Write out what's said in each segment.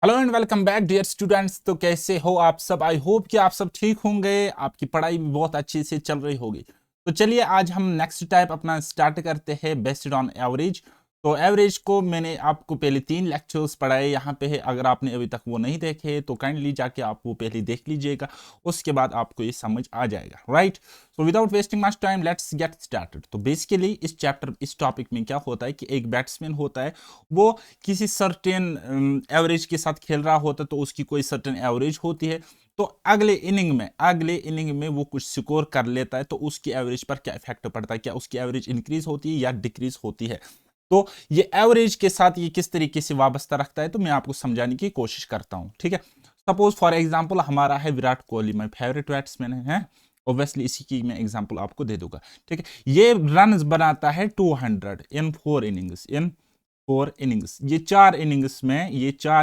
Hello and welcome back dear students. तो कैसे हो आप सब? आई होप कि आप सब ठीक होंगे, आपकी पढ़ाई भी बहुत अच्छे से चल रही होगी। तो चलिए आज हम नेक्स्ट टाइप अपना स्टार्ट करते हैं बेस्ड ऑन एवरेज। तो एवरेज को मैंने आपको पहले 3 लेक्चर्स पढ़ाए यहाँ पे है। अगर आपने अभी तक वो नहीं देखे तो काइंडली जाके आप वो पहले देख लीजिएगा, उसके बाद आपको ये समझ आ जाएगा, right. So without wasting much time let's get started. तो बेसिकली इस चैप्टर इस टॉपिक में क्या होता है कि एक बैट्समैन होता है, वो किसी सर्टेन एवरेज के साथ खेल रहा होता है, तो उसकी कोई सर्टेन एवरेज होती है। तो अगले इनिंग में वो कुछ स्कोर कर लेता है, तो उसकी एवरेज पर क्या इफेक्ट पड़ता है, क्या उसकी एवरेज इंक्रीज होती है या डिक्रीज होती है। तो ये एवरेज के साथ ये किस तरीके से वाबस्ता रखता है, तो मैं आपको समझाने की कोशिश करता हूं, ठीक है। सपोज फॉर एग्जाम्पल हमारा है Virat Kohli, my favourite batsman है। ऑब्वियसली इसी की मैं एग्जाम्पल आपको दे दूंगा, ठीक है। ये रन बनाता है 200 इन 4 इनिंग्स, ये चार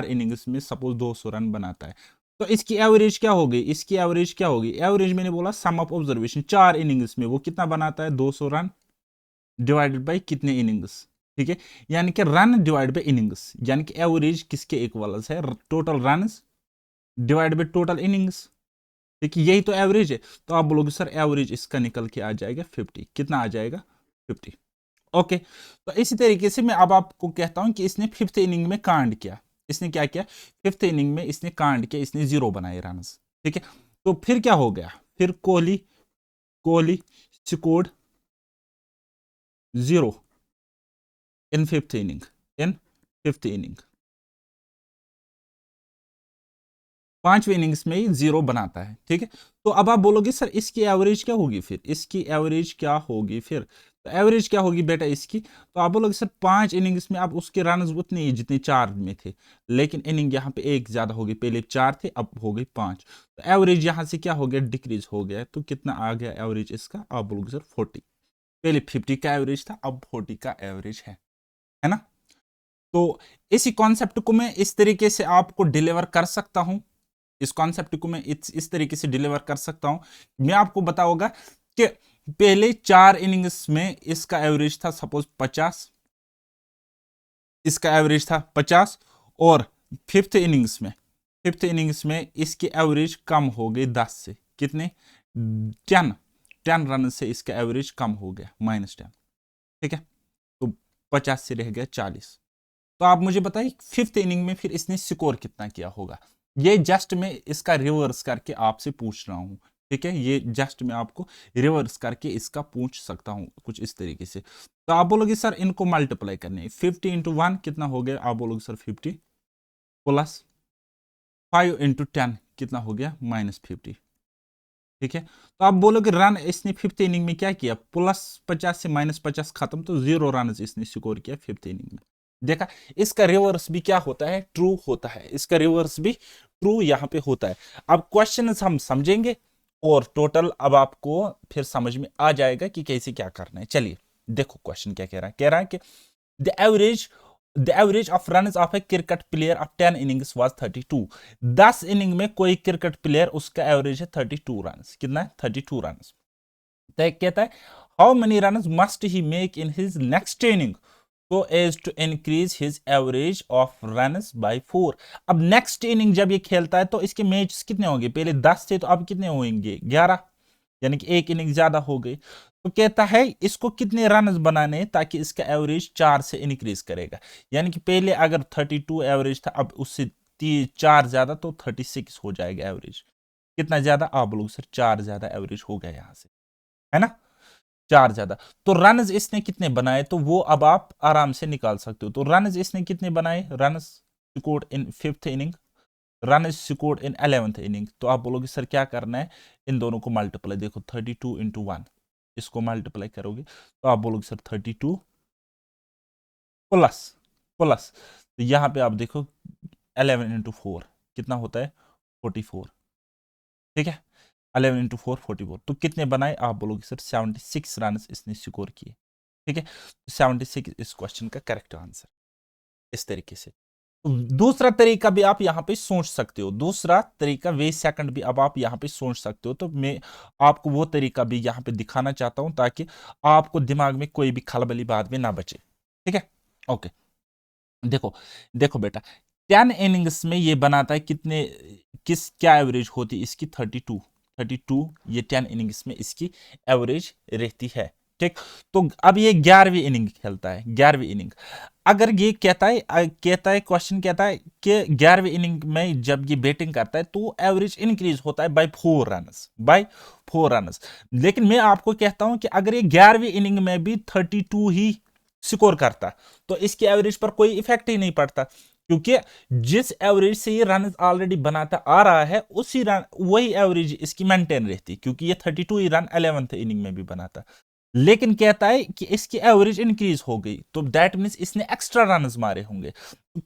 इनिंग्स में सपोज 200 रन बनाता है। तो इसकी एवरेज क्या होगी? एवरेज मैंने बोला सम ऑफ ऑब्जर्वेशन, 4 इनिंग्स में वो कितना बनाता है? 200 रन डिवाइडेड बाई कितने इनिंग्स, ठीक है। यानी कि रन डिवाइड बाई इनिंग्स, यानी कि एवरेज किसके इक्वल्स है? Total run divide by total innings, ठीक है। यही तो एवरेज है। तो आप बोलोगे सर एवरेज इसका निकल के आ जाएगा 50। कितना आ जाएगा? 50। ओके। तो इसी तरीके से मैं अब आपको कहता हूं कि इसने फिफ्थ इनिंग में कांड किया। इसने क्या किया? फिफ्थ इनिंग में इसने कांड किया, इसने 0 बनाए रन, ठीक है। तो फिर क्या हो गया? फिर Kohli Kohli scored 0 in fifth inning 5वें इनिंग्स में ही 0 बनाता है, ठीक है। तो अब आप बोलोगे सर इसकी एवरेज क्या होगी? फिर तो एवरेज क्या होगी बेटा इसकी? तो आप बोलोगे सर 5 इनिंग्स में अब उसके रन उतने ही जितने 4 में थे, लेकिन इनिंग यहाँ पे एक ज्यादा होगी, पहले 4 थे अब हो गई 5। तो एवरेज यहाँ से क्या हो गया? डिक्रीज हो गया। तो कितना आ गया एवरेज इसका? आप बोलोगे सर 40। पहले 50 का एवरेज था, अब 40 का एवरेज है ना। तो इसी कॉन्सेप्ट को मैं इस तरीके से आपको डिलीवर कर सकता हूं, इस कॉन्सेप्ट को मैं इस तरीके से डिलीवर कर सकता हूं। मैं आपको बताऊंगा कि पहले 4 इनिंग्स में इसका एवरेज था सपोज 50, इसका एवरेज था 50, और फिफ्थ इनिंग्स में इसकी एवरेज कम हो गई 10 से। कितने? 10 रन से इसका एवरेज कम हो गया, -10, ठीक है। तो 50 से रह गया 40। तो आप मुझे बताइए फिफ्थ इनिंग में फिर इसने स्कोर कितना किया होगा? ये जस्ट मैं इसका रिवर्स करके आपसे पूछ रहा हूं, ठीक है। ये जस्ट मैं आपको रिवर्स करके इसका पूछ सकता हूं कुछ इस तरीके से। तो आप बोलोगे सर इनको मल्टीप्लाई करने, 50 × 1 कितना हो गया? आप बोलोगे सर 50 प्लस 5 × 10 कितना हो गया? -50, ठीक है। तो आप बोलोगे रन इसने फिफ्थ इनिंग में क्या किया? +50 से -50 खत्म, तो 0 रन इसने स्कोर किया फिफ्थ इनिंग में। देखा, इसका रिवर्स भी क्या होता है? ट्रू होता है। इसका रिवर्स भी ट्रू यहां पे होता है। अब क्वेश्चन हम समझेंगे और टोटल अब आपको फिर समझ में आ जाएगा कि कैसे क्या करना है। चलिए देखो क्वेश्चन क्या कह रहा है कि the average the average of run of A cricket player of 10 innings was 32। 10 inning में कोई क्रिकेट प्लेयर उसका एवरेज है 32 रन। कितना है? 32 रन। तो कहता है how many run must he make in his next inning so as to increase his average of runs by 4। अब नेक्स्ट इनिंग जब ये खेलता है तो इसके मैच कितने होंगे? पहले 10 थे तो अब कितने होंगे? 11, यानी कि एक इनिंग ज्यादा हो गई। तो कहता है इसको कितने रन बनाने हैं ताकि इसका एवरेज 4 से इंक्रीज करेगा। यानी कि पहले अगर 32 एवरेज था, अब उससे 4 ज्यादा तो 36 हो जाएगा एवरेज। कितना ज्यादा? आप लोग सर 4 ज्यादा एवरेज हो गया यहां से, है ना। 4 ज्यादा। तो रन्स इसने कितने बनाए तो वो अब आप आराम से निकाल सकते हो। तो रन्स इसने कितने बनाए? Runs scored in fifth inning, run scored in 11th inning. तो आप बोलोगे सर क्या करना है? इन दोनों को मल्टीप्लाई, देखो 32 × 1, इसको मल्टीप्लाई करोगे तो आप बोलोगे सर 32 प्लस प्लस, तो यहां पे आप देखो 11 × 4 कितना होता है? 44, ठीक है। 11 × 4 44। तो कितने बनाए? आप बोलोगे सर 76 रन इसने स्कोर किए, ठीक है। 76 इस क्वेश्चन का करेक्ट आंसर। इस तरीके से दूसरा तरीका भी आप यहां पे सोच सकते हो, दूसरा तरीका वे सेकंड भी अब आप यहां पे सोच सकते हो। तो मैं आपको वो तरीका भी यहां पे दिखाना चाहता हूं ताकि आपको दिमाग में कोई भी खलबली बाद में ना बचे, ठीक है। ओके, देखो देखो बेटा, 10 इनिंग्स में ये बनाता है कितने, क्या एवरेज होती है इसकी? 32 ये 10 इनिंग्स में इसकी एवरेज रहती है। ठीक, तो अब ये 11वीं इनिंग खेलता है, 11वीं इनिंग। अगर ये कहता है क्वेश्चन कहता है कि 11वीं इनिंग में जब ये बैटिंग करता है तो एवरेज इंक्रीज होता है बाय 4 रन। लेकिन मैं आपको कहता हूं कि अगर ये 11वीं इनिंग में भी 32 ही स्कोर करता तो इसकी एवरेज पर कोई इफेक्ट ही नहीं पड़ता, क्योंकि जिस एवरेज से ये रन ऑलरेडी बनाता आ रहा है उसी रन वही एवरेज इसकी मेंटेन रहती, क्योंकि ये 32 ही रन 11th इनिंग में भी बनाता। लेकिन कहता है कि इसकी एवरेज इंक्रीज हो गई, तो दैट मीन्स इसने एक्स्ट्रा रन मारे होंगे।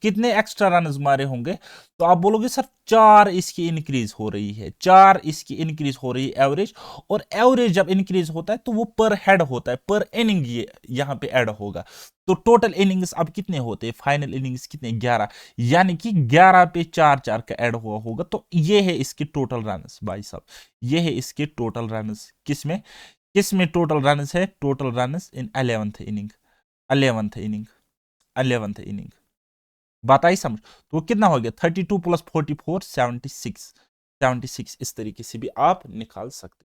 कितने एक्स्ट्रा रन मारे होंगे? तो आप बोलोगे सर 4 इसकी इंक्रीज हो रही है, 4 इसकी इंक्रीज हो रही है एवरेज। और एवरेज जब इंक्रीज होता है तो वो पर हेड होता है, पर इनिंग ये यहां पे ऐड होगा। तो टोटल इनिंग्स अब कितने होते हैं? फाइनल इनिंग्स कितने? 11, यानी कि 11 पे 4 का ऐड हुआ होगा। तो ये है इसके टोटल रन भाई साहब, ये है इसके टोटल रन। किसमें टोटल रन है? Total run in 11th inning. बात आई समझ? तो वो कितना हो गया? 32 + 44 76 इस तरीके से भी आप निकाल सकते।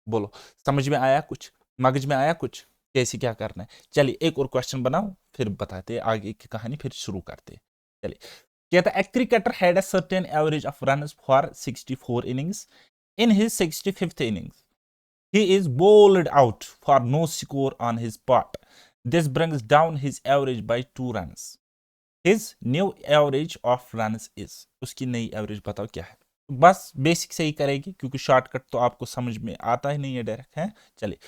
बोलो, समझ में आया कुछ? मगज में आया कुछ? कैसे क्या करना है? चलिए एक और क्वेश्चन बनाओ, फिर बताते हैं आगे की कहानी, फिर शुरू करते हैं। चलिए, कहता है cricketer had a certain average of runs for 64 innings. In his 65th innings he is bowled out for no score on his part. This brings down his average by 2 runs. His new average of runs is, उसकी नई average बताओ क्या है? बस basic से ही करेगी, क्योंकि shortcut तो आपको समझ में आता ही नहीं है डायरेक्ट है। चलिए,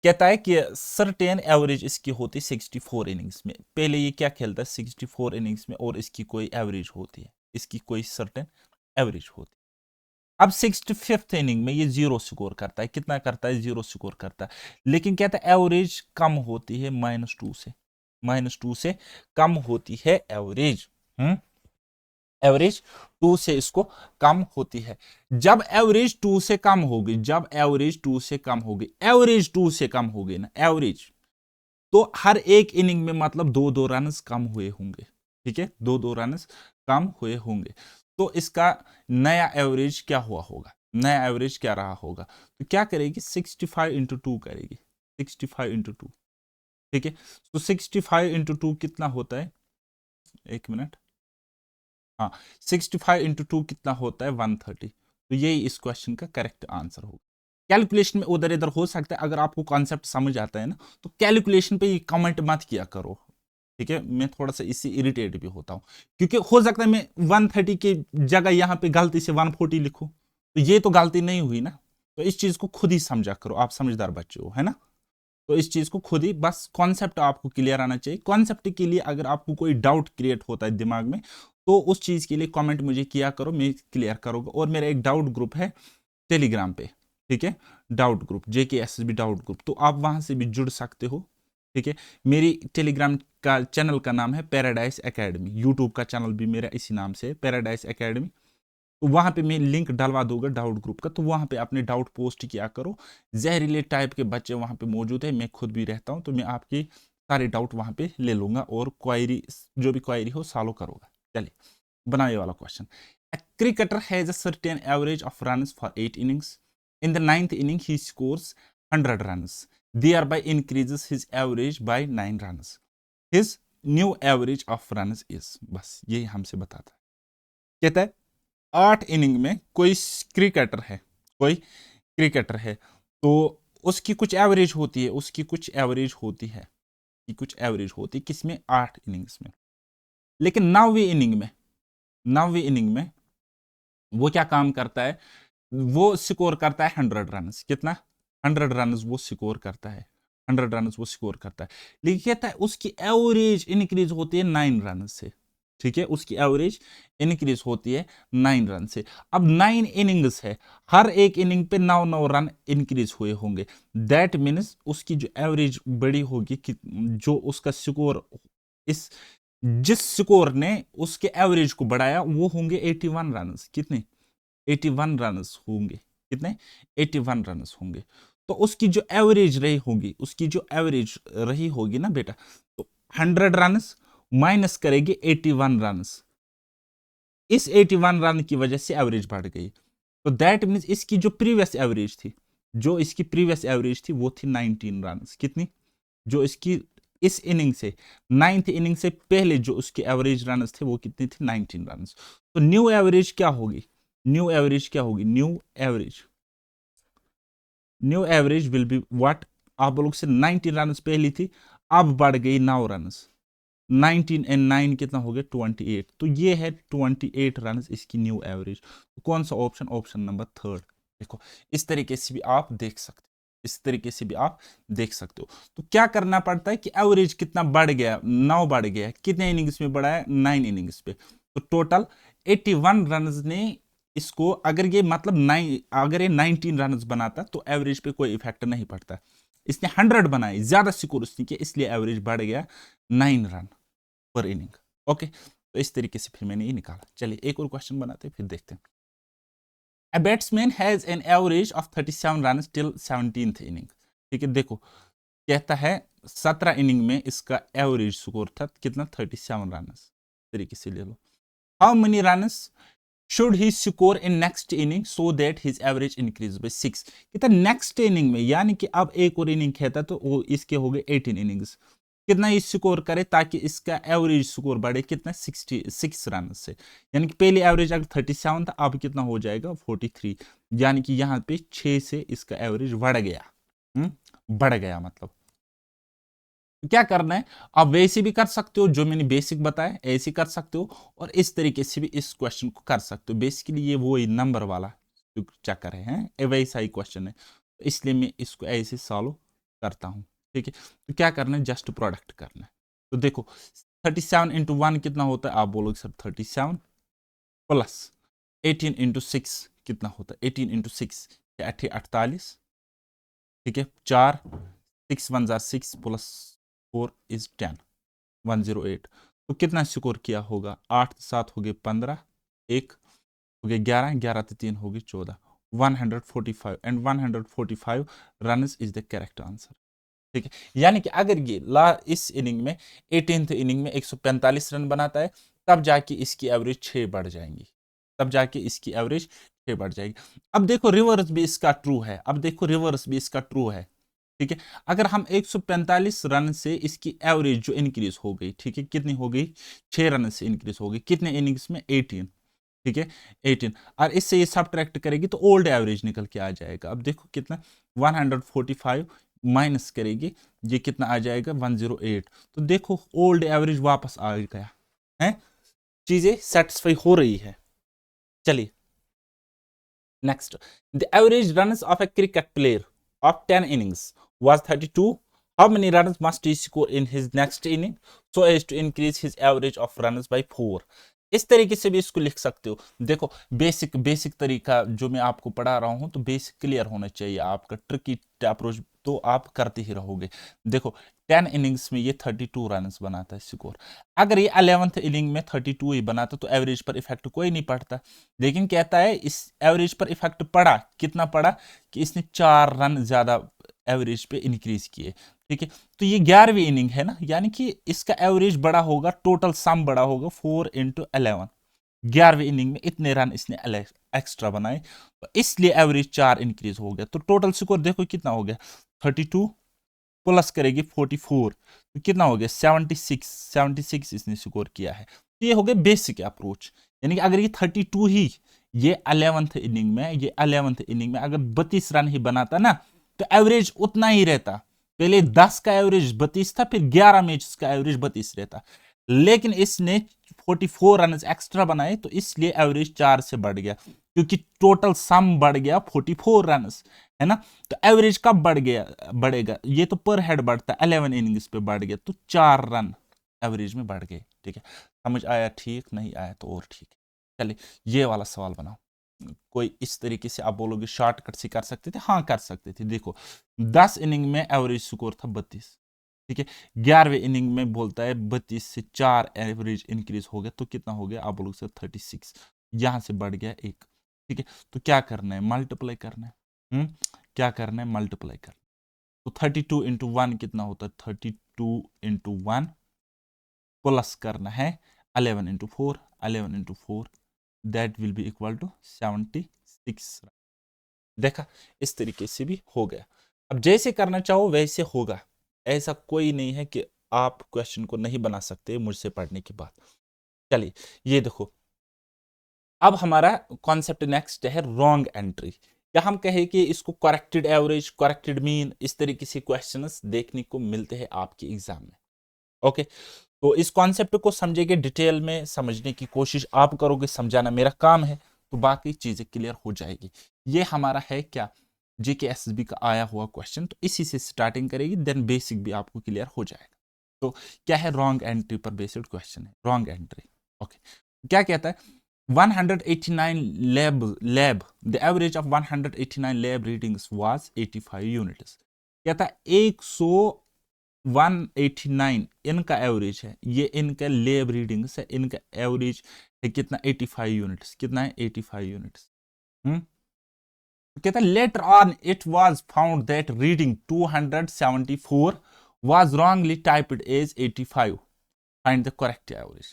कहता है कि सर्टेन एवरेज इसकी होती 64 इनिंग्स में। पहले ये क्या खेलता है? 64 इनिंग्स में, और इसकी कोई एवरेज होती है, इसकी कोई सर्टेन एवरेज होती है। अब 65th इनिंग में ये 0 स्कोर करता है। कितना करता है? 0 स्कोर करता है। लेकिन कहता है एवरेज कम होती है -2 से कम होती है एवरेज। एवरेज 2 से इसको कम होती है। जब एवरेज 2 से कम होगी, एवरेज 2 से कम होगी ना एवरेज, तो हर एक इनिंग में मतलब 2-2 रन कम हुए होंगे। ठीक है, 2-2 रन कम हुए होंगे। तो इसका नया एवरेज क्या हुआ होगा? नया एवरेज क्या रहा होगा? तो क्या करेगी? 65 इंटू 2 करेगी, 65 इंटू 2। ठीक है, तो 65 इंटू 2 कितना होता है? एक मिनट, हाँ, 65 इंटू 2 कितना होता है? 130। तो यही इस क्वेश्चन का करेक्ट आंसर होगा। कैलकुलेशन में उधर इधर हो सकता है, अगर आपको कॉन्सेप्ट समझ आता है ना, तो कैलकुलेशन पे ये कमेंट मत किया करो। ठीक है, मैं थोड़ा सा इससे इरिटेट भी होता हूं, क्योंकि हो सकता है मैं 130 की जगह यहां पे गलती से 140 लिखूं, तो ये तो गलती नहीं हुई ना। तो इस चीज को खुद ही समझा करो, आप समझदार बच्चे हो, है ना। तो इस चीज को खुद ही, बस कॉन्सेप्ट आपको क्लियर आना चाहिए। कॉन्सेप्ट के लिए अगर आपको कोई डाउट क्रिएट होता है दिमाग में, तो उस चीज के लिए कमेंट मुझे किया करो, मैं क्लियर करूंगा। और मेरा एक डाउट ग्रुप है टेलीग्राम पे, ठीक है, doubt group, JKSSB doubt group, तो आप वहां से भी जुड़ सकते हो। ठीक है, मेरी टेलीग्राम का चैनल का नाम है पैराडाइज एकेडमी, यूट्यूब का चैनल भी मेरा इसी नाम से है, पैराडाइज एकेडमी। तो वहां पे मैं लिंक डलवा दूंगा डाउट ग्रुप का, तो वहां पे अपने डाउट पोस्ट किया करो। जहरीले टाइप के बच्चे वहां पे मौजूद है, मैं खुद भी रहता हूं, तो मैं आपकी सारे डाउट वहां पे ले लूंगा और क्वायरी, जो भी क्वायरी हो सॉल्व करूंगा। चलिए, बनाइए वाला question. A cricketer has a certain average of runs for 8 innings. In the 9th inning, he scores 100 runs, thereby increases his average by 9 runs. His new average of runs is, बस यही हमसे बताता है। कहता है 8 इनिंग में कोई cricketer है, तो उसकी कुछ एवरेज होती है, कुछ एवरेज होती है किसमें? 8 इनिंग्स में। लेकिन 9वीं इनिंग में वो क्या काम करता है? वो स्कोर करता है 100 रन। कितना? 100 रन वो स्कोर करता है, 100 रन वो स्कोर करता है। लेकिन कहता है उसकी एवरेज इंक्रीज होती है 9 रन से। ठीक है, उसकी एवरेज इंक्रीज होती है 9 रन से। अब 9 इनिंग्स है, हर एक इनिंग पे 9-9 रन इंक्रीज हुए होंगे। दैट मीन्स उसकी जो एवरेज बड़ी होगी, कि जो उसका स्कोर, इस जिस स्कोर ने उसके एवरेज को बढ़ाया, वो होंगे 81 रन। कितने? 81 रन होंगे। कितने? 81 रन होंगे। तो उसकी जो एवरेज रही होगी ना बेटा, तो 100 रन माइनस करेंगे 81 रन, इस 81 रन की वजह से एवरेज बढ़ गई। तो दैट मीन्स इसकी जो प्रीवियस एवरेज थी, जो इसकी प्रीवियस एवरेज थी वो थी 19 रन। कितनी? जो इसकी इस इनिंग से 9th इनिंग से पहले जो उसकी एवरेज रन थे वो कितनी थी? 19 रन। तो न्यू एवरेज क्या होगी? न्यू एवरेज क्या होगी? New average will be what? आप लोग से 19 रन पहली थी, अब बढ़ गई 9 रन। 19 एंड 9 कितना हो गया? 28। तो ये है 28 रन इसकी न्यू एवरेज। तो कौन सा ऑप्शन? Option number 3। देखो इस तरीके से भी आप देख सकते हो, इस तरीके से भी आप देख सकते हो। तो क्या करना पड़ता है कि एवरेज कितना बढ़ गया? 9 बढ़ गया। कितने इनिंग्स में बढ़ा है? 9 इनिंग्स पे। तो टोटल 81 रन ने इसको, अगर ये मतलब 9, अगर ये 19 रन बनाता तो एवरेज पे कोई इफेक्ट नहीं पड़ता। इसने 100 बनाई, ज्यादा स्कोर उसने किया, इसलिए एवरेज बढ़ गया 9 रन पर इनिंग। ओके, तो इस तरीके से फिर मैंने ये निकाला। चलिए एक और क्वेश्चन बनाते हैं, फिर देखते हैं। A batsman has an average of 37 runs till 17th inning। ठीक है, देखो कहता है 17 इनिंग में इसका एवरेज स्कोर था कितना? 37 रन। तरीके से ले लो। How many runs should he score in next inning so that his average increase by 6। कितना नेक्स्ट इनिंग में, यानी कि अब एक और इनिंग खेलता तो वो इसके हो गए 18 इनिंग्स। कितना ये स्कोर करे ताकि इसका एवरेज स्कोर बढ़े? कितना? 66 रन से। यानी कि पहले एवरेज अगर 37 था, अब कितना हो जाएगा? 43। यानी कि यहां पे 6 से इसका एवरेज बढ़ गया। बढ़ गया मतलब क्या करना है? आप वैसे भी कर सकते हो, जो मैंने बेसिक बताया ऐसे कर सकते हो, और इस तरीके से भी इस क्वेश्चन को कर सकते हो। बेसिकली ये वो नंबर वाला जो चक्कर है, वैसा ही क्वेश्चन है, इसलिए मैं इसको ऐसे सॉल्व करता हूं। ठीक है, तो क्या करना है? जस्ट प्रोडक्ट करना है। तो देखो 37 इंटू 1 कितना होता है? आप बोलोगे सर 37 प्लस 18 इंटू 6 कितना होता है? 18 इंटू 6 48। ठीक है, 4 6 1 जार 6 प्लस 4 इज 10, 108। तो कितना स्कोर किया होगा? 8 7 हो गए 15, 1 हो गए 11, 11 से 3 हो गए 14, 145। And 145 run is the correct answer. ठीक है, यानी कि अगर ये इस इनिंग में 18th इनिंग में 145 रन बनाता है, तब जाके इसकी एवरेज 6 बढ़ जाएंगी, तब जाके इसकी एवरेज 6 बढ़ जाएगी। अब देखो रिवर्स भी इसका ट्रू है, अब देखो रिवर्स भी इसका ट्रू है। ठीक है, अगर हम 145 रन से इसकी एवरेज जो इंक्रीज हो गई, ठीक है, कितनी हो गई? 6 रन से इंक्रीज हो गई। कितने इनिंग्स में? 18। ठीक है, 18, और इससे ये सब्ट्रैक्ट करेगी तो ओल्ड एवरेज निकल के आ जाएगा। अब देखो कितना? 145 माइनस करेगी, ये कितना आ जाएगा? 108। तो देखो ओल्ड एवरेज वापस आ गया है, चीजें सेटिस्फाई हो रही है। चलिए next, the average runs off A cricket player of 10 innings was 32। How many runs must he score in his next inning so as to increase his average of runs by 4? इस तरीके से भी इसको लिख सकते हो। देखो बेसिक तरीका जो मैं आपको पढ़ा रहा हूं, तो बेसिक क्लियर होना चाहिए आपका। ट्रिकी अप्रोच तो आप करते ही रहोगे। देखो 10 इनिंग्स में ये 32 रन बनाता है स्कोर। अगर ये 11th इनिंग में 32 ही बनाता तो एवरेज पर इफेक्ट कोई नहीं पड़ता। लेकिन कहता है इस एवरेज पर इफेक्ट पड़ा। कितना पड़ा? कि इसने 4 रन ज्यादा एवरेज पे इंक्रीज किए। ठीक है, तो ये 11वीं इनिंग है ना, यानी कि इसका एवरेज बड़ा होगा, टोटल सम बड़ा होगा 4 इंटू 11। 11वीं इनिंग में इतने रन इसने एक्स्ट्रा बनाए, तो इसलिए एवरेज 4 इंक्रीज हो गया। तो टोटल स्कोर देखो कितना हो गया? 32 प्लस करेगी 44, तो कितना हो गया? 76 इसने स्कोर किया है। तो ये हो गया बेसिक अप्रोच। यानी कि अगर ये 32 ही ये 11th इनिंग में, ये 11th इनिंग में अगर 32 रन ही बनाता ना, तो एवरेज उतना ही रहता। पहले 10 का एवरेज 32 था, फिर 11 मैच का एवरेज 32 रहता। लेकिन इसने 44 रन एक्स्ट्रा बनाए, तो इसलिए एवरेज 4 से बढ़ गया, क्योंकि टोटल सम बढ़ गया 44 रन, है ना। तो एवरेज कब बढ़ेगा? ये तो पर हेड बढ़ता है, 11 इनिंग्स पे बढ़ गया, तो 4 रन एवरेज में बढ़ गए। ठीक है, समझ आया? ठीक नहीं आया तो और ठीक है। चलिए ये वाला सवाल बनाओ। कोई इस तरीके से आप बोलोगे शॉर्टकट से कर सकते थे, हाँ कर सकते थे। देखो 10 इनिंग में एवरेज स्कोर था 32। ठीक है, 11वें इनिंग में बोलता है 32 से 4 एवरेज इंक्रीज हो गया, तो कितना हो गया? आप बोलोगे सर 36, यहां से बढ़ गया 1। ठीक है, तो क्या करना है? मल्टीप्लाई करना है। क्या करना है? मल्टीप्लाई करना। तो 32 इंटू 1 कितना होता है? 32 इंटू 1 प्लस करना है 11 into 4, 11 into 4 that will be equal to 76। देखा, इस तरीके से भी हो गया। अब जैसे करना चाहो वैसे होगा, ऐसा कोई नहीं है कि आप क्वेश्चन को नहीं बना सकते मुझसे पढ़ने के बाद। चलिए ये देखो, अब हमारा कॉन्सेप्ट नेक्स्ट है रॉन्ग एंट्री। क्या हम कहें कि इसको करेक्टेड एवरेज, करेक्टेड मीन, इस तरीके से क्वेश्चंस देखने को मिलते हैं आपके एग्जाम में। ओके, तो इस कॉन्सेप्ट को समझेंगे, डिटेल में समझने की कोशिश आप करोगे, समझाना मेरा काम है, तो बाकी चीजें क्लियर हो जाएगी। ये हमारा है क्या, JK-SSB का आया हुआ क्वेश्चन, तो इसी से स्टार्टिंग करेगी, देन बेसिक भी आपको क्लियर हो जाएगा। तो क्या है, रॉन्ग एंट्री पर बेस्ड क्वेश्चन है, रॉन्ग एंट्री। ओके, क्या कहता है, 189 lab the average of 189 lab readings was 85 units। कहता है 189 इनका एवरेज है, ये इनका लेब रीडिंग्स है, इनका एवरेज है कितना, 85 यूनिट्स। कितना है, 85 यूनिट्स। कहता है later on it was found that reading 274 was wrongly typed as 85, find the correct average.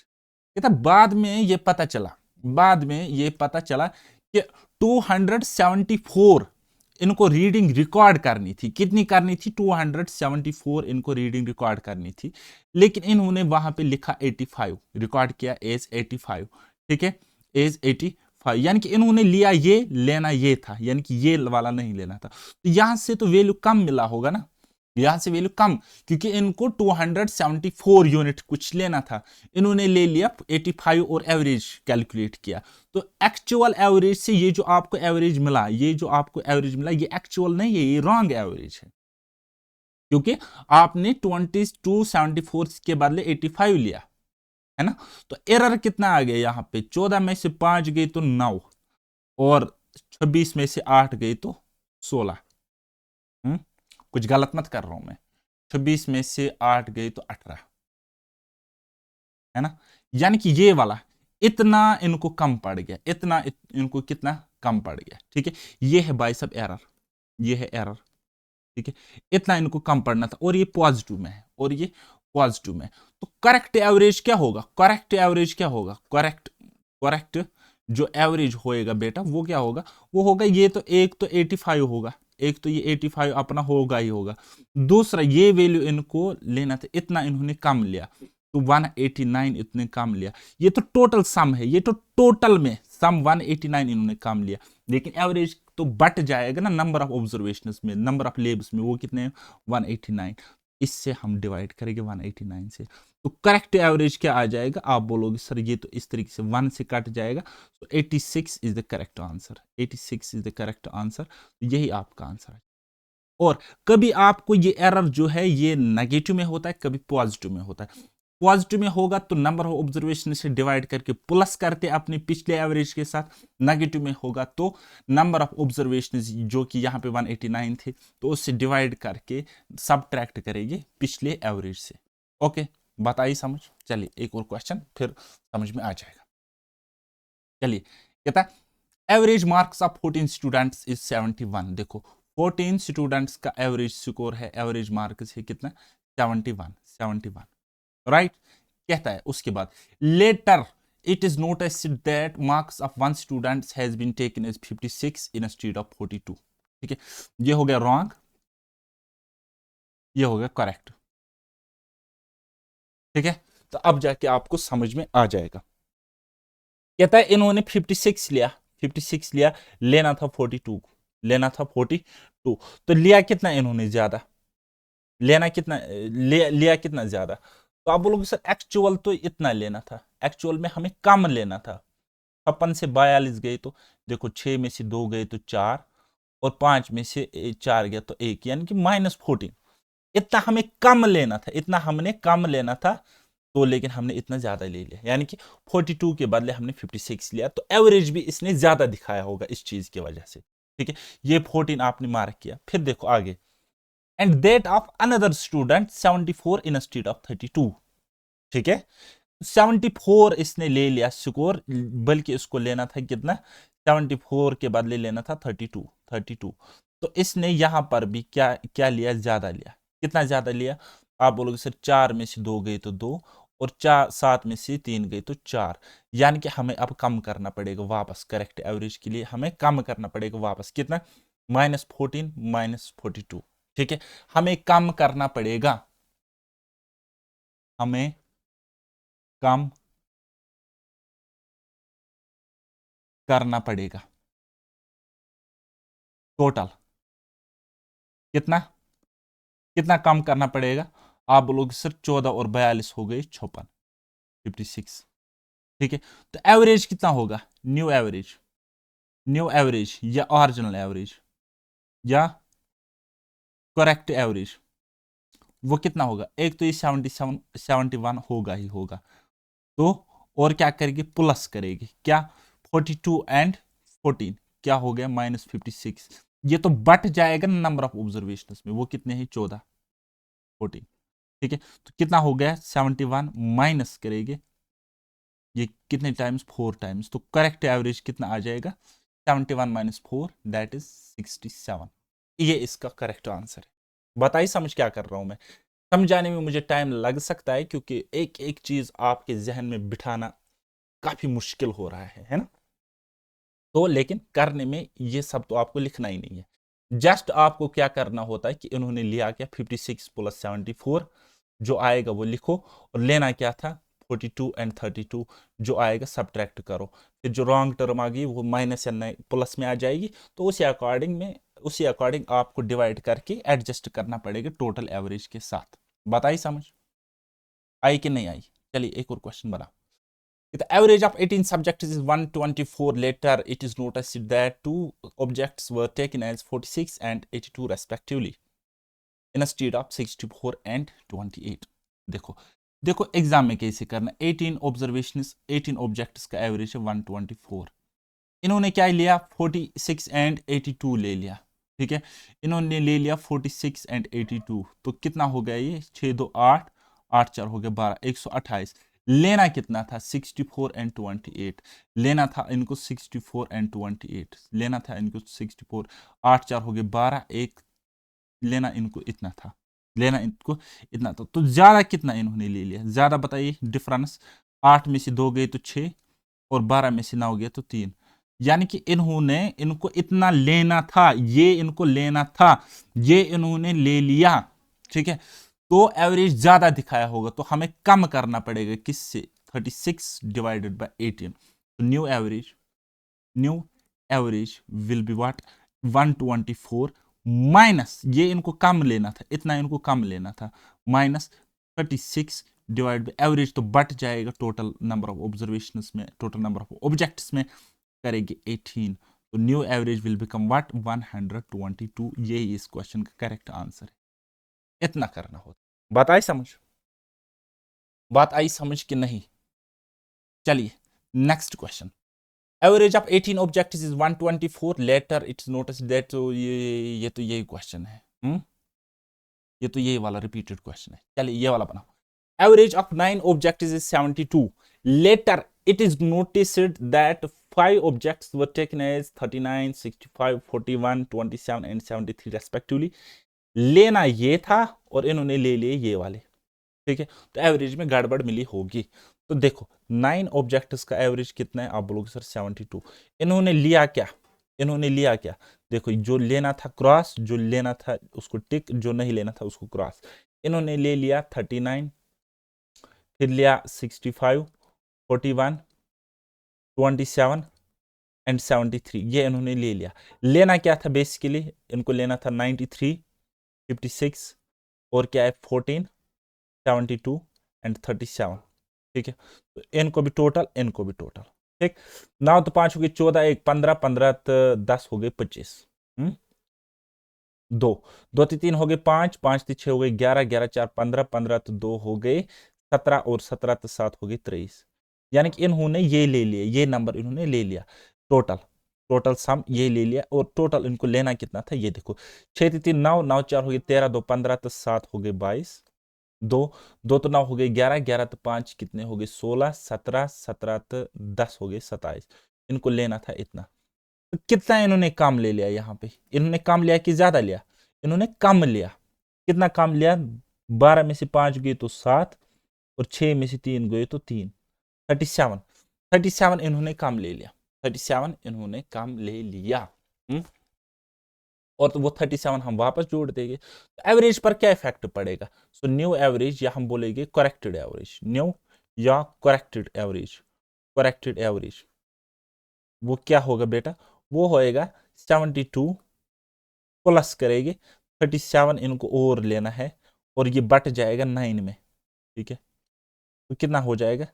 कहता बाद में ये पता चला, बाद में ये पता चला कि 274 इनको रीडिंग रिकॉर्ड करनी थी। कितनी करनी थी, 274 इनको रीडिंग रिकॉर्ड करनी थी, लेकिन इन्होंने वहां पे लिखा 85, रिकॉर्ड किया एज 85। ठीक है, एज 85, यानी कि इन्होंने लिया ये, लेना ये था, यानी कि ये वाला नहीं लेना था। तो यहां से तो वैल्यू कम मिला होगा ना, यहां से वैल्यू कम, क्योंकि इनको 274 यूनिट कुछ लेना था, इन्होंने ले लिया 85 और एवरेज कैलकुलेट किया। तो एक्चुअल एवरेज से ये जो आपको एवरेज मिला, ये जो आपको एवरेज मिला, ये एक्चुअल नहीं है, ये रॉन्ग एवरेज है, क्योंकि आपने 274 के बदले 85 लिया है ना। तो एरर कितना आ गया यहाँ पे, 14 में से 5 गई तो 9, और 26 में से 8 गई तो 16। कुछ गलत मत कर रहा हूं मैं, 26 में से 8 गई तो 18, है ना। यानी कि ये वाला इतना इनको कम पड़ गया, इतना इनको कितना कम पड़ गया। ठीक है, ये है भाई सब एरर, ये है एरर। ठीक है, इतना इनको कम पड़ना था, और ये पॉजिटिव में है, और ये पॉजिटिव में। तो करेक्ट एवरेज क्या होगा, करेक्ट एवरेज क्या होगा, करेक्ट जो एवरेज होएगा बेटा वो क्या होगा, वो होगा ये तो एक तो 85 होगा, एक तो ये 85 अपना होगा ही होगा। दूसरा ये वैल्यू इनको लेना था, इतना इन्होंने कम लिया, तो 189 इतने कम लिया। ये तो टोटल सम है, ये तो टोटल में सम 189 इन्होंने कम लिया, लेकिन एवरेज तो बट जाएगा ना नंबर ऑफ ऑब्जर्वेशंस में, नंबर ऑफ लेब्स में, वो कितने 189। इससे हम डिवाइड करेंगे 189 से, तो करेक्ट एवरेज क्या आ जाएगा, आप बोलोगे सर ये तो इस तरीके से 1 से कट जाएगा, तो 86 is the correct answer, 86 is the correct answer, यही आपका आंसर है। और कभी आपको ये एरर जो है ये नेगेटिव में होता है, कभी पॉजिटिव में होता है। पॉजिटिव में होगा तो नंबर ऑफ ऑब्जर्वेशन से डिवाइड करके प्लस करते अपने पिछले एवरेज के साथ, नेगेटिव में होगा तो नंबर ऑफ ऑब्जर्वेशन जो कि यहाँ पे 189 थे, तो उससे डिवाइड करके सबट्रैक्ट करेंगे पिछले एवरेज से। ओके, बात आई समझ। चलिए एक और क्वेश्चन फिर समझ में आ जाएगा। चलिए, कहता है average marks of 14 students is 71। देखो 14 स्टूडेंट्स का एवरेज स्कोर है, एवरेज मार्क्स है कितना, 71, राइट। कहता है उसके बाद later it is noticed that marks of one student has been taken as 56 instead of 42। ठीक है, ये हो गया रॉन्ग, ये हो गया करेक्ट। ठीक है, तो अब जाके आपको समझ में आ जाएगा। कहता है इन्होंने 56 लिया, 56 लिया, लेना था 42, लेना था 42, तो लिया कितना इन्होंने ज्यादा, लेना कितना लिया कितना ज्यादा। तो आप बोलोगे सर एक्चुअल तो इतना लेना था, एक्चुअल में हमें कम लेना था। 56 से 42 गए तो देखो 6 में से 2 गए तो 4, और 5 में से 4 गया तो 1, यानी कि -14। इतना हमें कम लेना था, इतना हमने कम लेना था, तो लेकिन हमने इतना ज्यादा ले लिया, यानी कि 42 के बदले हमने 56 लिया, तो एवरेज भी इसने ज्यादा दिखाया होगा इस चीज की वजह से। ठीक है, ये 14 आपने मार्क किया। फिर देखो आगे, and that of another student 74 instead of 32। ठीक है, 74 इसने ले लिया स्कोर, बल्कि इसको लेना था कितना, 74 के बदले लेना था 32। तो इसने यहां पर भी क्या क्या लिया, ज्यादा लिया। कितना ज्यादा लिया, आप बोलोगे सर 4 में से 2 गए तो 2, और 7 में से 3 गई तो 4, यानी कि हमें अब कम करना पड़ेगा वापस। करेक्ट एवरेज के लिए हमें कम करना पड़ेगा वापस कितना, -14 -42। ठीक है, हमें कम करना पड़ेगा, हमें कम करना पड़ेगा टोटल कितना, कितना कम करना पड़ेगा। आप बोलोगे सर 14 और 42 हो गए 56, 56। ठीक है, तो एवरेज कितना होगा, न्यू एवरेज, न्यू एवरेज या ओरिजिनल एवरेज या करेक्ट एवरेज, वो कितना होगा। एक तो ये 77 71 होगा ही होगा, तो और क्या करेगी, प्लस करेगी क्या, 42 एंड 14 क्या हो गया -56। ये तो बट जाएगा नंबर ऑफ ऑब्जर्वेशन में, वो कितने हैं 14 14। ठीक है, तो कितना हो गया 71 माइनस करेंगे ये कितने टाइम्स, 4 टाइम्स, तो करेक्ट एवरेज कितना आ जाएगा 71 - 4 दैट इज 67। ये इसका करेक्ट आंसर है। बताइए समझ क्या कर रहा हूं मैं, समझाने में मुझे टाइम लग सकता है क्योंकि एक एक चीज आपके जहन में बिठाना काफी मुश्किल हो रहा है ना। तो लेकिन करने में ये सब तो आपको लिखना ही नहीं है, जस्ट आपको क्या करना होता है कि इन्होंने लिया क्या 56 + 74, जो आएगा वो लिखो, और लेना क्या था 42 एंड 32, जो आएगा सब्ट्रैक्ट करो, फिर जो रॉन्ग टर्म आ गई वो माइनस या प्लस में आ जाएगी, तो उसी अकॉर्डिंग आपको डिवाइड करके एडजस्ट करना पड़ेगा टोटल एवरेज के साथ। बताइए समझ आई कि नहीं आई। चलिए एक और क्वेश्चन बना। If the average of 18 subjects is 124, later it is noticed that 2 objects were taken as 46 and 82 respectively instead of 64 and 28। देखो देखो एग्जाम में कैसे करना, 18 ऑब्जर्वेशंस 18 ऑब्जेक्ट्स का एवरेज है 124, इन्होंने क्या लिया 46 एंड 82 ले लिया। ठीक है, इन्होंने ले लिया 46 एंड 82, तो कितना हो गया ये 6 2 8 8 4 हो गया 12 128। लेना कितना था 64 एंड 28, लेना था इनको 64 एंड 28, लेना था इनको 64, 8 4 हो गए 12 1, लेना इनको इतना था, लेना इनको इतना था, तो ज्यादा कितना इन्होंने ले लिया, ज्यादा बताइए डिफरेंस, 8 में से 2 गए तो 6 और 12 में से 9 गए तो 3, यानी कि इन्होंने इनको इतना लेना था, ये इनको लेना था, ये इन्होंने ले लिया। ठीक है, तो एवरेज ज्यादा दिखाया होगा, तो हमें कम करना पड़ेगा किससे 36 डिवाइडेड बाय 18, तो new average will be what 124 minus, ये इनको कम लेना था, इतना इनको कम लेना था, -36 डिवाइड बाय एवरेज, तो बट जाएगा टोटल नंबर ऑफ ऑब्जर्वेशंस में, टोटल नंबर ऑफ ऑब्जेक्ट्स में करेंगे 18, तो new average will become what 122। यही इस क्वेश्चन का करेक्ट आंसर है। इतना करना होता, बात आई समझ, बात आई समझ कि नहीं। चलिए next question, average of 18 objects is 124, later it's notice that, तो ये तो यही क्वेश्चन है, ये तो यही वाला रिपीटेड क्वेश्चन है। चलिए ये वाला बनाओ, average of 9 objects is 72, later it is noticed that 5 objects were taken as 39 65 41 27 and 73 respectively। लेना ये था और इन्होंने ले लिए ये वाले। ठीक है, तो एवरेज में गड़बड़ मिली होगी। तो देखो 9 ऑब्जेक्ट्स का एवरेज कितना है, आप बोलोगे सर 72, इन्होंने लिया क्या, इन्होंने लिया क्या, देखो जो लेना था क्रॉस, जो लेना था उसको टिक, जो नहीं लेना था उसको क्रॉस। इन्होंने ले लिया 39, फिर लिया 65 41 27 एंड 73, ये इन्होंने ले लिया। लेना क्या था बेसिकली, इनको लेना था 93 56 और क्या है 14 72 एंड 37। ठीक है, तो इनको भी टोटल, इनको भी टोटल। ठीक, 9 तो 5 हो गए 14, 1 15 15 तो 10 हो गए 25, 2 2 तो 3 हो गए 5 5 तो 6 हो गए 11 11 4 15 15 तो 2 हो गए 17 और 17 तो 7 हो गए 23, यानी कि इन्होंने ये ले लिया, ये नंबर इन्होंने ले लिया, टोटल टोटल सम ये ले लिया, और टोटल इनको लेना कितना था ये देखो, 6 3 9 9 4 हो गए 13 2 15 तो 7 हो गए 22, 2 2 तो 9 हो गए 11 11 तो 5 कितने हो गए 16 17 17 तो 10 हो गए 27, इनको लेना था इतना। तो कितना इन्होंने कम ले लिया, यहाँ पे इन्होंने कम लिया कि ज्यादा लिया, इन्होंने कम लिया। कितना कम लिया, 12 में से 5 गए तो 7, और 6 में से 3 गए तो 3, 37। 37 इन्होंने कम ले लिया, 37 इन्होंने कम ले लिया। और तो वो 37 हम वापस जोड़ देंगे, तो एवरेज पर क्या इफेक्ट पड़ेगा? सो न्यू एवरेज, या हम बोलेंगे करेक्टेड एवरेज, न्यू या करेक्टेड एवरेज, करेक्टेड एवरेज वो क्या होगा बेटा? वो होएगा 72 प्लस करेंगे 37, इनको और लेना है और ये बट जाएगा 9 में, ठीक है? तो कितना हो जाएगा?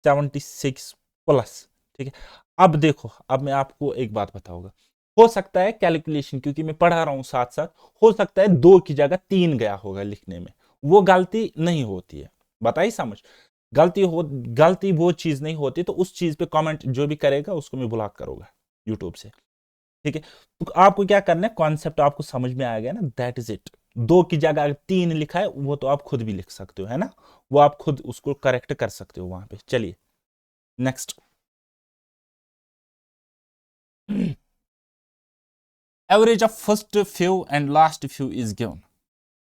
76 प्लस, ठीक है? अब देखो, अब मैं आपको एक बात बताऊंगा, हो सकता है कैलकुलेशन, क्योंकि मैं पढ़ा रहा हूं साथ साथ, हो सकता है 2 की जगह 3 गया होगा लिखने में, वो गलती नहीं होती है, बताइए समझ। गलती वो चीज नहीं होती, तो उस चीज पे कमेंट जो भी करेगा उसको मैं ब्लॉक करूंगा यूट्यूब से, ठीक है? तो आपको क्या करना है, कॉन्सेप्ट आपको समझ में आ गया ना, दैट इज इट। 2 की जगह अगर 3 लिखा है वो तो आप खुद भी लिख सकते हो, है ना? वो आप खुद उसको करेक्ट कर सकते हो वहां पे। चलिए next. Average of first few and last few is given.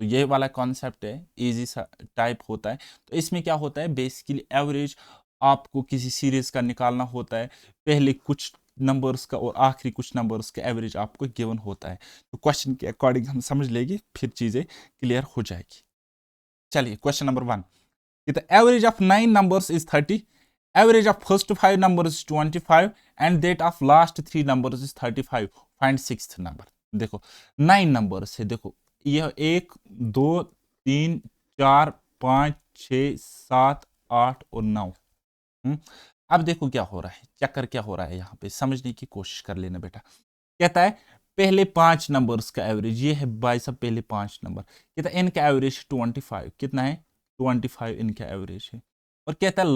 तो ये वाला कॉन्सेप्ट है, इजी सा टाइप होता है। तो इसमें क्या होता है, बेसिकली एवरेज आपको किसी सीरीज का निकालना होता है, पहले कुछ नंबर्स का और आखिरी कुछ नंबर्स का एवरेज आपको गिवन होता है। तो क्वेश्चन के अकॉर्डिंग हम समझ लेंगे, फिर चीजें क्लियर हो जाएगी। चलिए question number 1, the average of 9 numbers is 30, average of first 5 numbers is 25 and that of last 3 numbers is 35, find sixth number. देखो 9 नंबर्स है, देखो यह 1 2 3 4 5 6 7 8 और 9। अब देखो क्या हो रहा है, चक्कर क्या हो रहा है, यहाँ पे समझने की कोशिश कर लेना बेटा। कहता है पहले 5 नंबर्स का एवरेज, ये है भाई साहब पहले 5 नंबर, कहता है इनका एवरेज 25, कितना है 25 इनका एवरेज है। और कहता है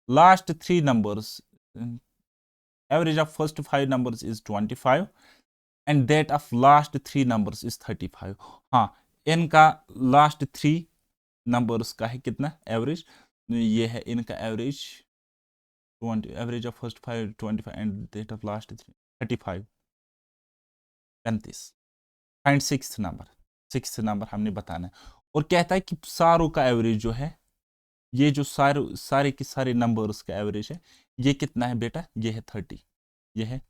last 3 numbers, average of first 5 numbers is 25 and that of last 3 numbers is 35। हाँ, इनका लास्ट 3 नंबर्स का है कितना एवरेज, ये है इनका average 20, average of first 5 25 and that of last 3 35, 35। Find sixth number, sixth number हमने बताना है। और कहता है कि सारों का एवरेज जो है, ये जो सारे के सारे नंबर्स का एवरेज है, ये कितना है बेटा, ये है 30, ये है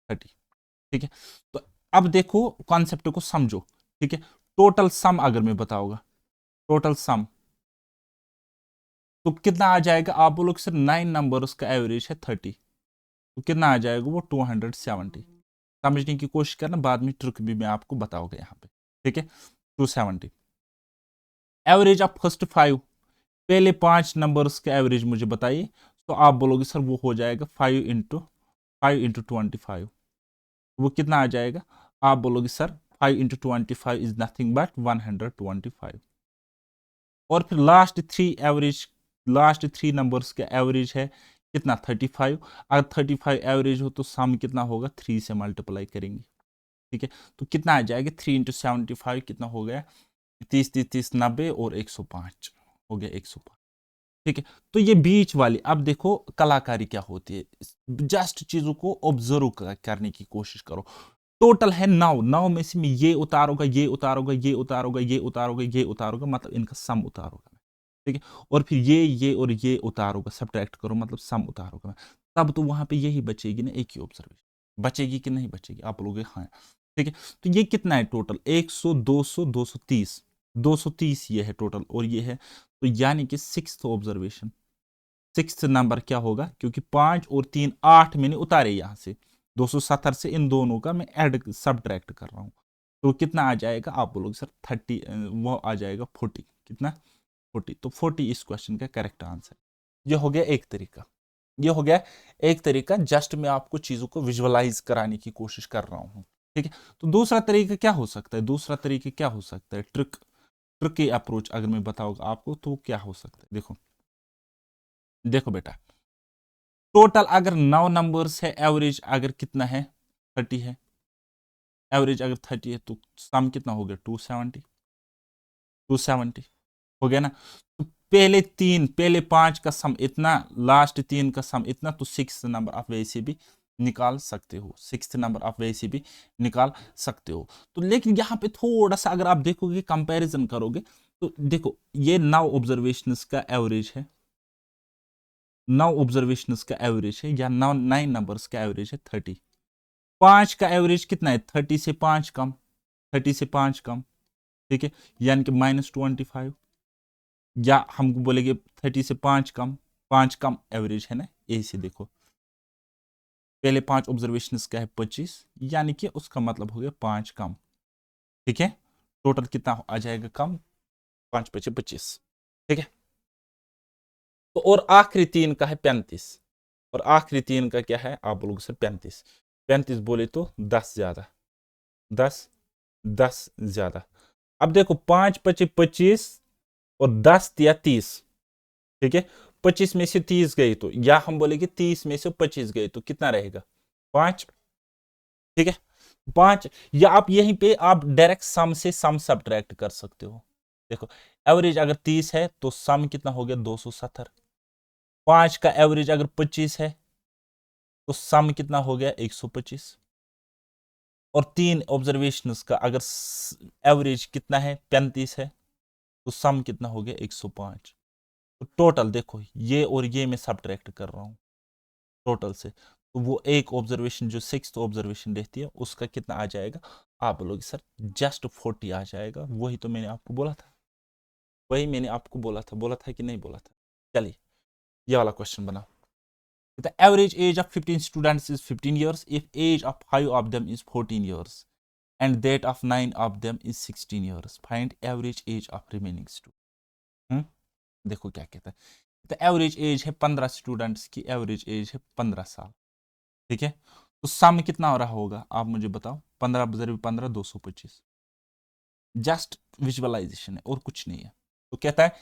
30, ठीक है? तो अब देखो कॉन्सेप्ट को समझो, ठीक है? टोटल सम अगर मैं बताऊंगा, टोटल सम तो कितना आ जाएगा, आप बोलोगे सर 9 नंबर्स का एवरेज है 30, तो कितना आ जाएगा वो 270। समझने की कोशिश करना, बाद में ट्रिक भी मैं आपको बताऊंगा यहाँ पे, ठीक है? 270। एवरेज ऑफ फर्स्ट 5, पहले 5 नंबर्स का एवरेज मुझे बताइए, तो आप बोलोगे सर वो हो जाएगा 5 इंटू 25, वो कितना आ जाएगा, आप बोलोगे sir 5 into 25 is nothing but 125। और फिर लास्ट थ्री नंबर्स का एवरेज है कितना 35, अगर 35 एवरेज हो तो सम कितना होगा, 3 से मल्टीप्लाई करेंगे, ठीक है? तो कितना आ जाएगा 3 इंटू 75 कितना हो गया, 30 90 और 105 हो गया 105, ठीक है? तो ये बीच वाली, अब देखो कलाकारी क्या होती है, जस्ट चीजों को ऑब्जर्व करने की कोशिश करो। टोटल है 9, 9 में से मैं ये उतारूंगा, ये उतारूंगा, ये उतारूंगा, ये उतारूंगा, ये उतारूंगा, मतलब इनका सम उतारूंगा, ठीक है? और फिर ये और ये उतारूंगा, सब्ट्रैक्ट करो मतलब सम उतारूंगा मैं, तब तो वहां पे यही बचेगी ना, एक ही ऑब्जर्वेशन बचेगी कि नहीं बचेगी, आप लोग हाँ, ठीक है? तो ये कितना है टोटल, 100 200 230, 230 ये है टोटल, और ये है, तो यानी कि सिक्स्थ ऑब्जर्वेशन, सिक्स्थ नंबर क्या होगा, क्योंकि 5 और 3 8 मैंने उतारे यहां से, 270 से इन दोनों का मैं ऐड सब्ट्रैक्ट कर रहा हूं, तो कितना आ जाएगा, आप बोलोगे सर 30, वो आ जाएगा 40, कितना 40, तो 40 इस क्वेश्चन का करेक्ट आंसर। ये हो गया एक तरीका, ये हो गया एक तरीका, जस्ट मैं आपको चीजों को विजुअलाइज कराने की कोशिश कर रहा हूं, ठीक है? तो दूसरा तरीका क्या हो सकता है, दूसरा तरीका क्या हो सकता है, ट्रिकी अप्रोच अगर मैं बताऊंगा आपको तो क्या हो सकता है, देखो देखो बेटा, टोटल अगर 9 नंबर्स है, एवरेज अगर कितना है 30 है, एवरेज अगर 30 है तो सम कितना हो गया 270, 270 हो गया ना? तो पहले 5 का सम इतना, लास्ट 3 का सम इतना, तो सिक्स नंबर आप वैसे भी निकाल सकते हो, सिक्स्थ नंबर आप वैसे भी निकाल सकते हो। तो लेकिन यहाँ पे थोड़ा सा अगर आप देखोगे कंपैरिजन करोगे, तो देखो ये 9 ऑब्जर्वेशंस का एवरेज है, 9 ऑब्जर्वेशंस का एवरेज है, या 9 नंबर्स का एवरेज है 30। 5 का एवरेज कितना है? 30 से 5 कम, 30 से 5 कम, ठीक है, यानी कि -25, या हम बोलेंगे 30 से 5 कम, 5 कम एवरेज है ना। ए से देखो पहले 5 ऑब्जर्वेशंस का है 25, यानी कि उसका मतलब हो गया 5 कम, ठीक है। टोटल कितना आ जाएगा कम? 5 × 25, ठीक है। तो और आखिरी 3 का है 35, और आखिरी 3 का क्या है? आप बोलोगे सर 35, 35 बोले तो 10 ज्यादा, 10 ज्यादा। अब देखो 5 × 25 और 10 या 30, ठीक है। 25 में से 30 गई तो, या हम बोलेंगे 30 में से 25 गए तो कितना रहेगा? 5, ठीक है। 5, या आप यहीं पे आप डायरेक्ट सम से सम सब्ट्रैक्ट कर सकते हो। देखो एवरेज अगर 30 है तो सम कितना हो गया? 270। 5 का एवरेज अगर 25 है तो सम कितना हो गया? 125। और 3 ऑब्जर्वेशंस का अगर एवरेज कितना है? 35 है, तो सम कितना हो गया? 105। तो टोटल देखो ये और ये मैं सब्ट्रैक्ट कर रहा हूं टोटल से, तो वो एक ऑब्जर्वेशन जो 6th ऑब्जर्वेशन रहती है उसका कितना आ जाएगा? आप बोलोगे सर जस्ट 40 आ जाएगा। वही तो मैंने आपको बोला था, वही मैंने आपको बोला था कि नहीं बोला था? चलिए ये वाला क्वेश्चन बनाओ। The average age of 15 students is 15 years if age of 5 of them is 14 years and that of 9 of them is 16 years. Find average age of remaining students. देखो क्या कहता है। तो एवरेज एज है 15 स्टूडेंट्स की, average age है 15 साल, ठीक है। तो सम कितना हो रहा होगा आप मुझे बताओ? 15 × 15 225। जस्ट विजुअलाइजेशन है और कुछ नहीं है। तो कहता है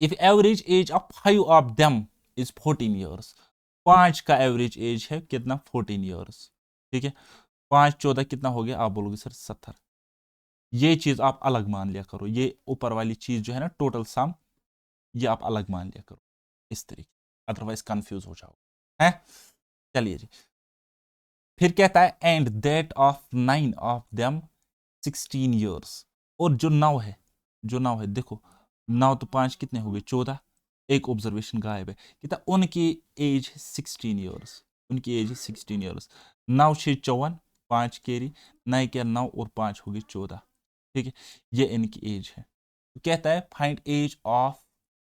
if average age of 5 of them is 14 years, 5 का एवरेज एज है कितना? 14 ईयर्स, ठीक है। 5 14 कितना हो गया? आप बोलोगे सर 70। ये चीज आप अलग मान लिया करो, ये ऊपर वाली चीज जो है ना टोटल सम, ये आप अलग मान लिया करो इस तरीके, अदरवाइज कंफ्यूज हो जाओ है। चलिए जी, फिर कहता है and that of 9 of them 16 years, और जो 9 है, जो 9 है देखो 9 तो 5 कितने हो गए? 14, एक ऑब्जर्वेशन गायब है। कहता उनकी एज 16 ईयर्स, उनकी एज 16 ईयर्स। 9 6 54, 5 कैरी, 9 क्या 9 और 5 हो गए 14, ठीक है। ये इनकी एज है। तो कहता है find age of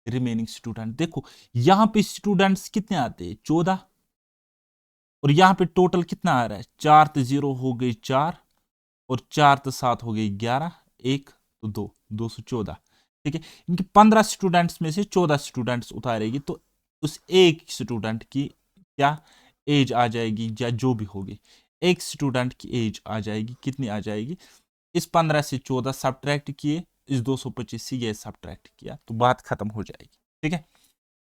remaining student. देखो यहां पे स्टूडेंट्स कितने आते हैं? 14, और यहां पे टोटल कितना आ रहा है? 4 तो 0 हो गई 4, और 4 तो 7 हो गई 11, 1 तो 2, 214, ठीक है। इनके 15 स्टूडेंट्स में से 14 स्टूडेंट्स उतारेगी तो उस एक स्टूडेंट की क्या एज आ जाएगी, या जो भी होगी एक स्टूडेंट की एज आ जाएगी, कितनी आ जाएगी? इस 15 से 14 सब्ट्रैक्ट किए, इस 225 से ये सब्ट्रैक्ट किया, तो बात खत्म हो जाएगी, ठीक है।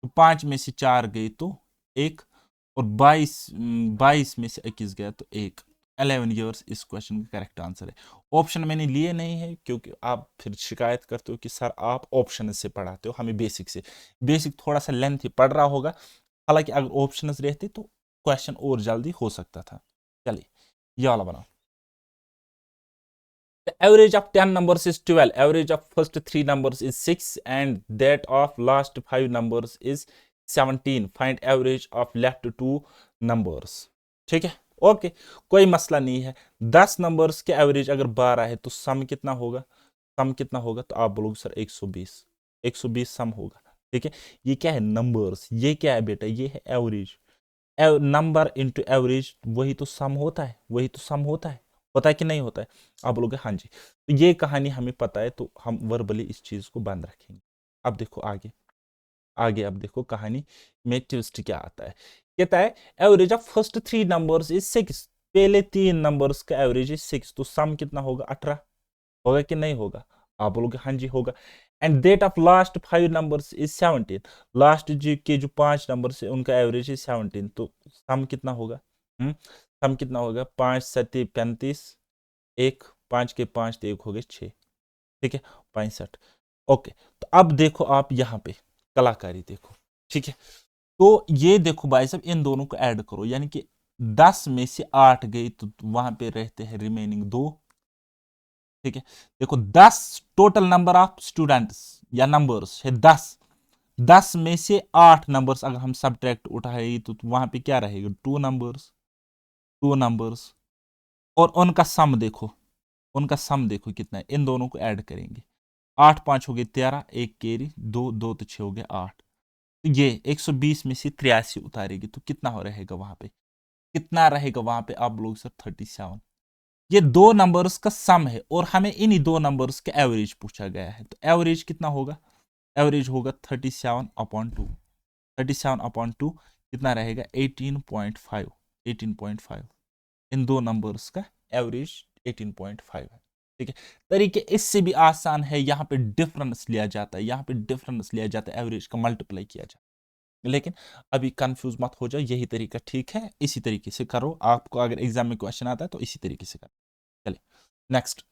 तो 5 में से 4 गए तो 1, और 22 में से 21 गया तो 1। 11 ईयर्स इस क्वेश्चन का करेक्ट आंसर है। ऑप्शन मैंने लिए नहीं है क्योंकि आप फिर शिकायत करते हो कि सर आप ऑप्शन से पढ़ाते हो, हमें बेसिक से। बेसिक थोड़ा सा लेंथी पढ़ रहा होगा, हालांकि अगर ऑप्शन रहते तो क्वेश्चन और जल्दी हो सकता था। चलिए ये वाला बनाओ। The average of 10 numbers is 12. Average of first 3 numbers is 6 and that of last 5 numbers is 17. Find average of left 2 numbers. ठीक है, ओके, कोई मसला नहीं है। 10 नंबर्स के एवरेज अगर 12 है तो सम कितना होगा? सम कितना होगा? तो आप बोलोगे सर 120, 120 सम होगा, ठीक है। ये क्या है? नंबर्स। ये क्या है बेटा? ये है एवरेज। नंबर इंटू एवरेज वही तो सम होता है, वही तो सम होता है। होता है कि नहीं होता है? आप बोलोगे हाँ जी। तो ये कहानी हमें पता है तो हम वर्बली इस चीज को बंद रखेंगे। अब देखो आगे, आगे अब देखो कहानी में ट्विस्ट क्या आता है। कहता है average of first 3 numbers is 6। पहले 3 नंबर्स का एवरेज इज 6, तो सम कितना होगा? 18 होगा कि नहीं होगा? आप बोलोगे हाँ जी होगा। And date of last 5 numbers is 17। Last जी के जो 5 नंबर्स है उनका एवरेज इज 17, तो सम कितना होगा? सम कितना होगा? 5 7 35, 1 5 के 5 तो 1 हो गए 6, ठीक है, 65। ओके, तो अब देखो आप यहाँ पे कलाकारी देखो, ठीक है। तो ये देखो भाई साहब इन दोनों को ऐड करो, यानी कि 10 में से 8 गई तो वहां पे रहते हैं रिमेनिंग 2, ठीक है, देखो 10 टोटल नंबर ऑफ स्टूडेंट्स या नंबर्स है 10, 10 में से 8 नंबर्स अगर हम सब्ट्रैक्ट उठाए तो वहां पे क्या रहेगा, 2 नंबर्स और उनका सम देखो, उनका सम देखो कितना है, इन दोनों को ऐड करेंगे, 8 5 हो गए 13, एक केरी, 2 2 तो 6 हो गए 8, तो ये 120 में से 83 उतारेगी तो कितना हो रहेगा वहां पे, कितना रहेगा वहां पे आप लोग सर 37। ये दो नंबर्स का सम है और हमें इन्हीं दो नंबर्स का एवरेज पूछा गया है, तो एवरेज कितना होगा, एवरेज होगा 37/2, 37/2 कितना रहेगा 18.5, 18.5, इन दो नंबर्स का एवरेज 18.5 है। ठीक है, तरीके इससे भी आसान है, यहाँ पे डिफरेंस लिया जाता है, यहाँ पे डिफरेंस लिया जाता है, एवरेज का मल्टीप्लाई किया जाता है, लेकिन अभी कंफ्यूज मत हो जाओ, यही तरीका ठीक है, इसी तरीके से करो, आपको अगर एग्जाम में क्वेश्चन आता है तो इसी तरीके से करो। चलिए next,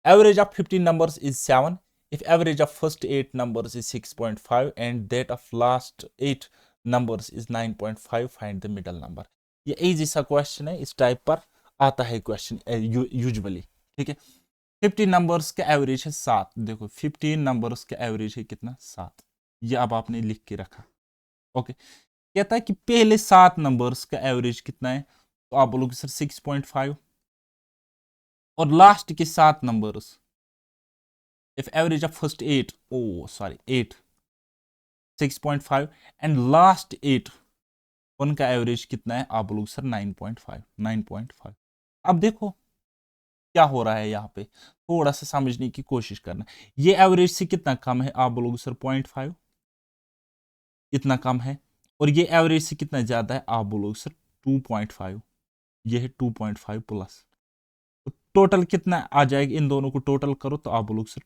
average of 15 numbers is 7 if average of first 8 numbers is 6.5 and that of last 8 numbers is 9.5, find the middle number। ये इजी सा क्वेश्चन है, इस टाइप पर आता है क्वेश्चन यूजुअली। ठीक है, 15 नंबर्स का एवरेज है 7, देखो 15 नंबर्स का एवरेज है कितना 7, ये अब आपने लिख के रखा। ओके, कहता है कि पहले 7 नंबर्स का एवरेज कितना है, तो आप बोलोगे सर 6.5, और लास्ट के 7 numbers, if average of first 8, 8 6.5 and last 8 उनका एवरेज कितना है, आप लोग सर 9.5, 9.5। अब देखो क्या हो रहा है, यहाँ पे थोड़ा सा समझने की कोशिश करना, ये एवरेज से कितना कम है, आप लोग सर 0.5 इतना कम है, और ये एवरेज से कितना ज्यादा है, आप बोलोगे सर 2.5, ये है 2.5 प्लस, तो टोटल कितना आ जाएगा, इन दोनों को टोटल करो तो आप बोलोगे सर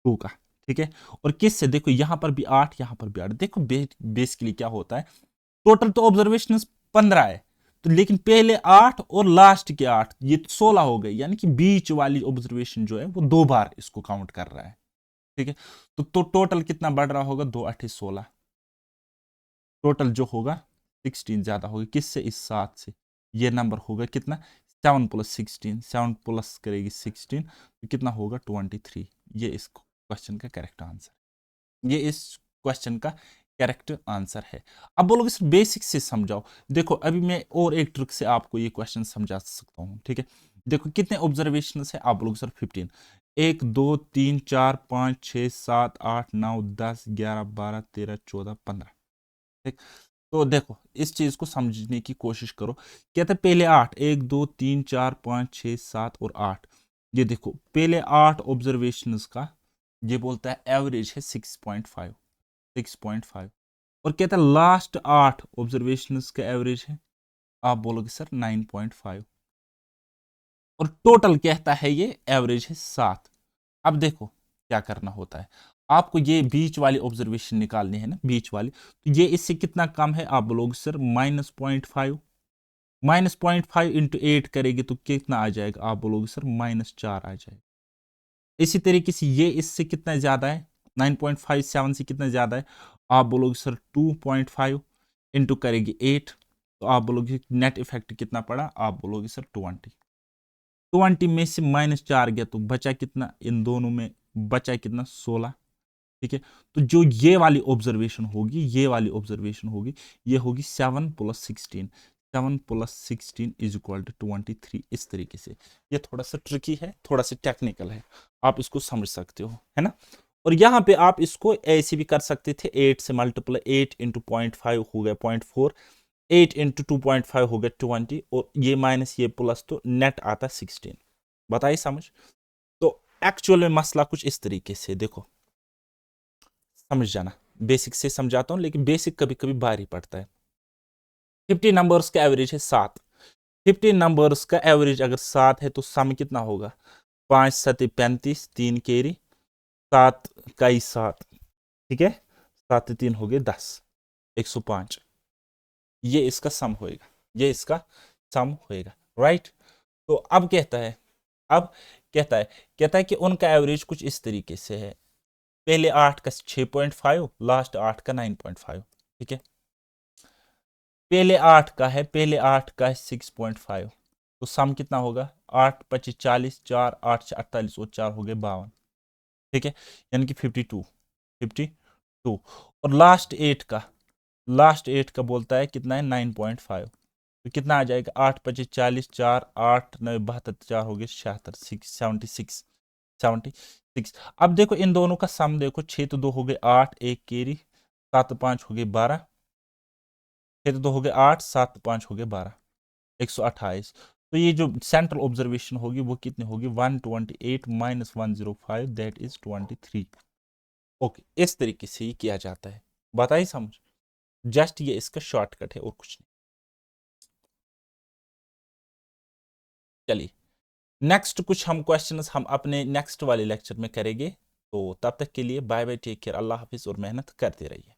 2 का। ठीक है, और किससे, देखो यहां पर भी 8, यहां पर भी 8, देखो बेसिकली क्या होता है, टोटल तो ऑब्जर्वेशन 15 है, तो लेकिन पहले 8 और लास्ट के 8, ये 16 हो गए, यानी कि बीच वाली ऑब्जर्वेशन जो है वो 2 बार इसको काउंट कर रहा है। ठीक है, तो टोटल कितना बढ़ रहा होगा, 2 8 16, टोटल जो होगा 16 ज्यादा होगा, किससे, इस 7 से, ये नंबर होगा कितना 7 + 16, 7 प्लस करेगी 16 तो कितना होगा 23। ये इस क्वेश्चन का करेक्ट आंसर, ये इस क्वेश्चन का करेक्ट आंसर है। अब बोलोगे सर बेसिक से समझाओ, देखो अभी मैं और एक ट्रिक से आपको ये क्वेश्चन समझा सकता हूँ। ठीक है, देखो कितने ऑब्जर्वेशन है, आप बोलोगे सर 15, 1 2 3 4 5 6 7 8 9 10 11 12 13 14 15। ठीक, तो देखो इस चीज को समझने की कोशिश करो, कहते हैं पहले 8, 1 2 3 4 5 6 7 और 8, ये देखो पहले 8 ऑब्जर्वेशंस का ये बोलता है एवरेज है 6.5, 6.5, और कहता है लास्ट 8 ऑब्जर्वेशंस का एवरेज है, आप बोलोगे सर 9.5, और टोटल कहता है ये एवरेज है 7। अब देखो क्या करना होता है, आपको ये बीच वाली ऑब्जर्वेशन निकालनी है ना, बीच वाली, तो ये इससे कितना कम है, आप बोलोगे सर -0.5, -0.5 इंटू 8 करेंगे तो कितना आ जाएगा, आप बोलोगे सर -4 आ जाएगा। इसी तरीके से ये इससे कितना ज्यादा है, 9.57 से कितना ज्यादा है, आप बोलोगे सर 2.5 इंटू करेगी 8, तो आप बोलोगे नेट इफेक्ट कितना पड़ा, आप बोलोगे सर 20 में से -4 गया तो बचा कितना, इन दोनों में बचा कितना 16। ठीक है, तो जो ये वाली ऑब्जर्वेशन होगी, ये वाली ऑब्जर्वेशन होगी, ये होगी 7 + 16, 7 + 16 = 23। इस तरीके से, ये थोड़ा सा ट्रिकी है, थोड़ा सा टेक्निकल है, आप इसको समझ सकते हो, है ना। और यहाँ पे आप इसको ऐसे भी कर सकते थे, 8 से मल्टीप्लाई, 8 × 0.5 हो गया 0.4, 8 × 2.5 हो गया 20, और ये माइनस ये प्लस, तो नेट आता 16। बताइए समझ, तो एक्चुअल में मसला कुछ इस तरीके से, देखो समझ जाना, बेसिक से समझाता हूं, लेकिन बेसिक कभी कभी भारी पड़ता है। 50 नंबर्स का एवरेज है 7, 50 नंबर्स का एवरेज अगर 7 है तो सम कितना होगा, 5 7 35, 3 केरी, 7 का 7, ठीक है, 7 3 हो गए 10, 105, ये इसका सम होएगा, ये इसका सम होएगा, राइट। तो अब कहता है, अब कहता है कि उनका एवरेज कुछ इस तरीके से है, पहले 8 का 6.5, लास्ट 8 का 9.5। ठीक है, पहले 8 का है 6.5, तो सम कितना होगा 8 25 40, 4 8 6 48 और 4 हो गए 52। ठीक है, यानी कि 52। और लास्ट एट का बोलता है कितना है 9.5, तो कितना आ जाएगा 8 25 40, 4 8 9 72, 4 हो गए 76, 76। अब देखो इन दोनों का सम देखो, 6 तो 2 हो गए 8, 1 केरी, 7 5 हो गए 12, 6 तो 2 हो गए 8, 7 5 हो गए 12, 128। तो ये जो सेंट्रल ऑब्जर्वेशन होगी वो कितनी होगी 128 माइनस 105, दैट इज 23। ओके, इस तरीके से ही किया जाता है, बताइए समझ, जस्ट ये इसका शॉर्टकट है और कुछ नहीं। चलिए नेक्स्ट कुछ हम क्वेश्चंस हम अपने नेक्स्ट वाले लेक्चर में करेंगे, तो तब तक के लिए बाय बाय, टेक केयर, अल्लाह हाफिज और मेहनत करते रहिए।